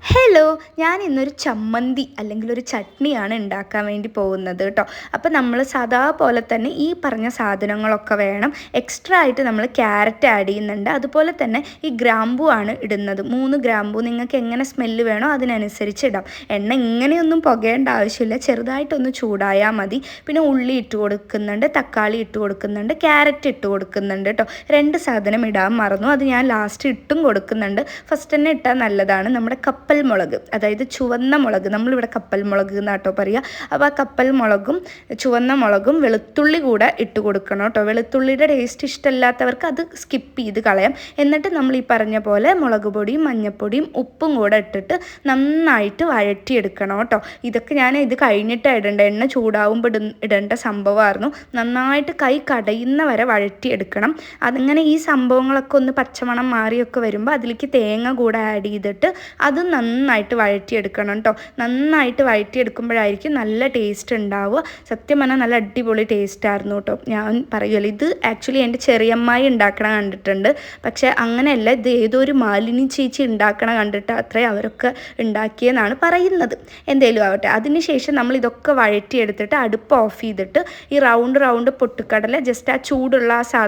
Hello, ഞാൻ ഇന്നൊരു ചമ്മന്തി അല്ലെങ്കിൽ ഒരു ചട്നിയാണ് ഉണ്ടാക്കാൻ വേണ്ടി പോകുന്നത് കേട്ടോ. അപ്പോൾ നമ്മൾ സാധാ പോലെ തന്നെ ഈ പറഞ്ഞ സാധനങ്ങളൊക്കെ വേണം. എക്സ്ട്രാ ആയിട്ട് നമ്മൾ ക്യാരറ്റ് ആഡ് ചെയ്യുന്നുണ്ട്. അതുപോലെ തന്നെ ഈ ഗ്രാമ്പൂ ആണ് ഇടുന്നത്. 3 ഗ്രാമ്പൂ നിങ്ങൾക്ക് എങ്ങനെ സ്മെല്ല് വേണോ അതിനനുസരിച്ച് ഇടാം. എണ്ണ ഇങ്ങനെയൊന്നും പുകയേണ്ട ആവശ്യമില്ല, ചെറുതായിട്ടൊന്ന് ചൂടായാൽ മതി. പിന്നെ ഉള്ളി ഇട്ട് കൊടുക്കുന്നുണ്ട്, തക്കാളി ഇട്ട് കൊടുക്കുന്നുണ്ട്, ക്യാരറ്റ് ഇട്ട് കൊടുക്കുന്നുണ്ട് കേട്ടോ. 2 സാധനം ഇടാൻ മറന്നു, അത് ഞാൻ ലാസ്റ്റ് ഇട്ടും കൊടുക്കുന്നുണ്ട്. ഫസ്റ്റ് തന്നെ ഇട്ടാൽ നല്ലതാണ്. നമ്മുടെ കപ്പൽ മുളക്, അതായത് ചുവന്ന മുളക്, നമ്മളിവിടെ കപ്പൽ മുളക് എന്നാട്ടോ പറയുക. അപ്പോൾ ആ കപ്പൽ മുളകും ചുവന്ന മുളകും വെളുത്തുള്ളി കൂടെ ഇട്ട് കൊടുക്കണം കേട്ടോ. വെളുത്തുള്ളിയുടെ ടേസ്റ്റ് ഇഷ്ടമില്ലാത്തവർക്ക് അത് സ്കിപ്പ് ചെയ്ത് കളയാം. എന്നിട്ട് നമ്മൾ ഈ പറഞ്ഞ പോലെ മുളക് പൊടിയും മഞ്ഞൾപ്പൊടിയും ഉപ്പും കൂടെ ഇട്ടിട്ട് നന്നായിട്ട് വഴറ്റിയെടുക്കണം കേട്ടോ. ഇതൊക്കെ ഞാൻ ഇത് കഴിഞ്ഞിട്ടാണ് ഇടേണ്ട, എണ്ണ ചൂടാവുമ്പോൾ ഇടേണ്ട സംഭവമായിരുന്നു. നന്നായിട്ട് കൈ കടയുന്ന വരെ വഴറ്റിയെടുക്കണം. അതിങ്ങനെ ഈ സംഭവങ്ങളൊക്കെ ഒന്ന് പച്ചമണം മാറിയൊക്കെ വരുമ്പോൾ അതിലേക്ക് തേങ്ങ കൂടെ ആഡ് ചെയ്തിട്ട് അത് നന്നായിട്ട് വഴറ്റിയെടുക്കണം കേട്ടോ. നന്നായിട്ട് വഴറ്റിയെടുക്കുമ്പോഴായിരിക്കും നല്ല ടേസ്റ്റ് ഉണ്ടാവുക. സത്യം പറഞ്ഞാൽ നല്ല അടിപൊളി ടേസ്റ്റായിരുന്നു കേട്ടോ. ഞാൻ പറയുമല്ലോ, ഇത് ആക്ച്വലി എൻ്റെ ചെറിയമ്മായി ഉണ്ടാക്കണം കണ്ടിട്ടുണ്ട്. പക്ഷേ അങ്ങനെയല്ല, ഇത് ഏതൊരു മാലിനി ചേച്ചി ഉണ്ടാക്കണം കണ്ടിട്ട് അത്രയും അവരൊക്കെ ഉണ്ടാക്കിയെന്നാണ് പറയുന്നത്. എന്തേലും ആവട്ടെ, അതിനുശേഷം നമ്മൾ ഇതൊക്കെ വഴറ്റിയെടുത്തിട്ട് അടുപ്പ് ഓഫ് ചെയ്തിട്ട് ഈ റൗണ്ട് പൊട്ടുക്കടല ജസ്റ്റ് ആ ചൂടുള്ള ആ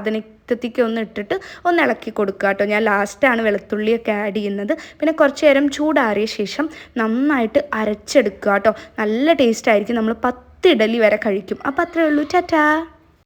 ത്തേക്ക് ഒന്ന് ഇട്ടിട്ട് ഒന്ന് ഇളക്കി കൊടുക്കുക കേട്ടോ. ഞാൻ ലാസ്റ്റാണ് വെളുത്തുള്ളിയൊക്കെ ആഡ് ചെയ്യുന്നത്. പിന്നെ കുറച്ച് നേരം ചൂടാറിയ ശേഷം നന്നായിട്ട് അരച്ചെടുക്കുക കേട്ടോ. നല്ല ടേസ്റ്റ് ആയിരിക്കും. നമ്മൾ 10 ഇഡലി വരെ കഴിക്കും. അപ്പോൾ അത്രയേ ഉള്ളൂ. ടാറ്റാ.